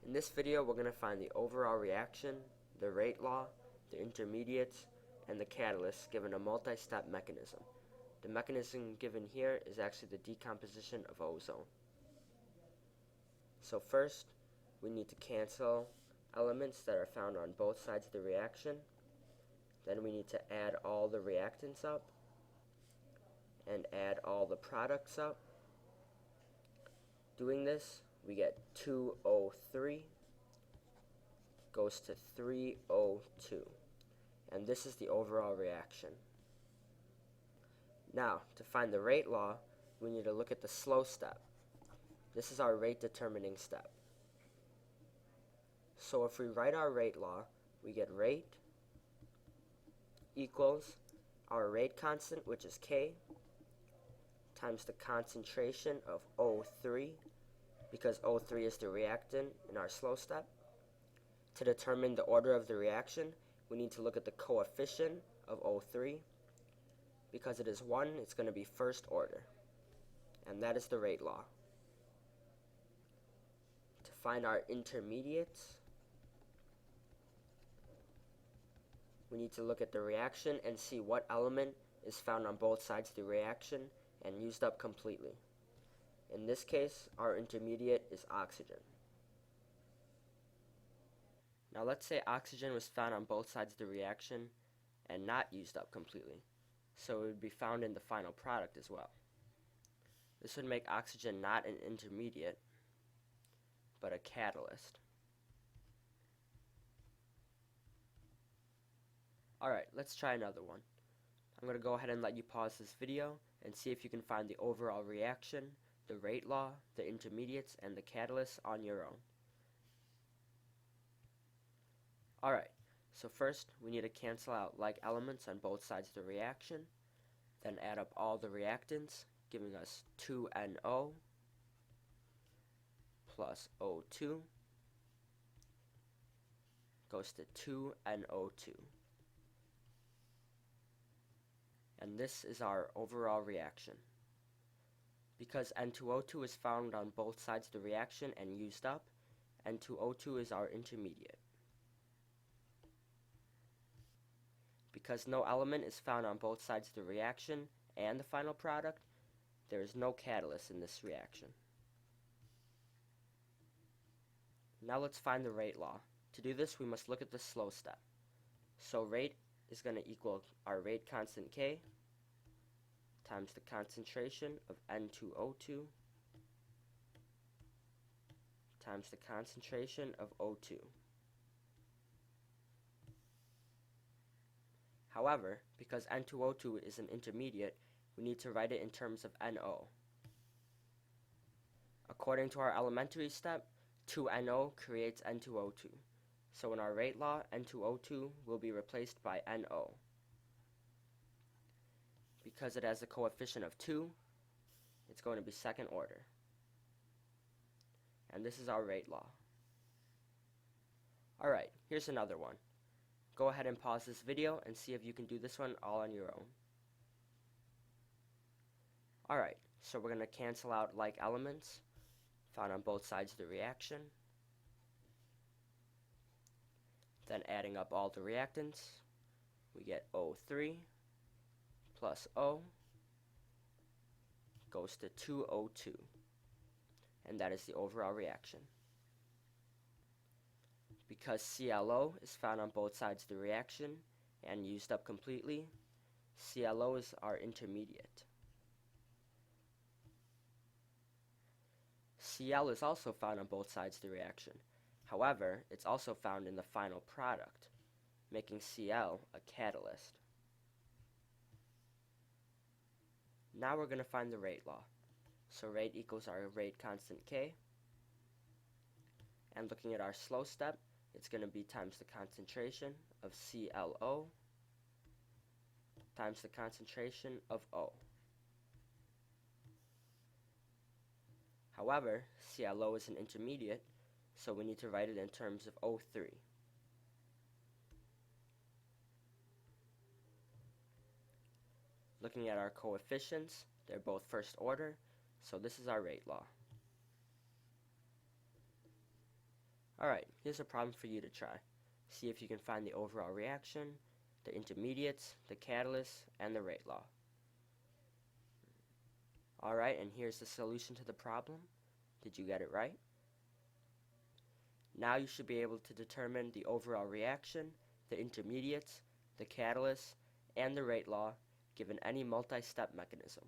In this video, we're going to find the overall reaction, the rate law, the intermediates, and the catalyst given a multi-step mechanism. The mechanism given here is actually the decomposition of ozone. So first, we need to cancel elements that are found on both sides of the reaction. Then we need to add all the reactants up and add all the products up. Doing this, we get 2O3 goes to 3O2, and this is the overall reaction. Now, to find the rate law, we need to look at the slow step. This is our rate determining step. So if we write our rate law, we get rate equals our rate constant, which is K, times the concentration of O3, because O3 is the reactant in our slow step. To determine the order of the reaction, we need to look at the coefficient of O3. Because it is 1, it's going to be first order. And that is the rate law. To find our intermediates, we need to look at the reaction and see what element is found on both sides of the reaction and used up completely. In this case, our intermediate is oxygen. Now let's say oxygen was found on both sides of the reaction and not used up completely, so it would be found in the final product as well. This would make oxygen not an intermediate, but a catalyst. Alright, let's try another one. I'm going to go ahead and let you pause this video and see if you can find the overall reaction, the rate law, the intermediates, and the catalysts on your own. Alright, so first we need to cancel out like elements on both sides of the reaction, then add up all the reactants, giving us 2NO plus O2 goes to 2NO2. And this is our overall reaction. Because N2O2 is found on both sides of the reaction and used up, N2O2 is our intermediate. Because no element is found on both sides of the reaction and the final product, there is no catalyst in this reaction. Now let's find the rate law. To do this, we must look at the slow step. So rate is going to equal our rate constant K times the concentration of N2O2 times the concentration of O2. However, because N2O2 is an intermediate, we need to write it in terms of NO. According to our elementary step, 2NO creates N2O2. So in our rate law, N2O2 will be replaced by NO. Because it has a coefficient of 2, it's going to be second order. And this is our rate law. Alright, here's another one. Go ahead and pause this video and see if you can do this one all on your own. Alright, so we're going to cancel out like elements found on both sides of the reaction. Then adding up all the reactants, we get O3 plus O goes to 2O2. And that is the overall reaction. Because ClO is found on both sides of the reaction and used up completely, ClO is our intermediate. Cl is also found on both sides of the reaction. However, it's also found in the final product, making Cl a catalyst. Now we're going to find the rate law. So rate equals our rate constant K. And looking at our slow step, it's going to be times the concentration of ClO times the concentration of O. However, ClO is an intermediate, so we need to write it in terms of O3. Looking at our coefficients, they're both first order, so this is our rate law. Alright, here's a problem for you to try. See if you can find the overall reaction, the intermediates, the catalyst, and the rate law. Alright, and here's the solution to the problem. Did you get it right? Now you should be able to determine the overall reaction, the intermediates, the catalyst, and the rate law given any multi-step mechanism.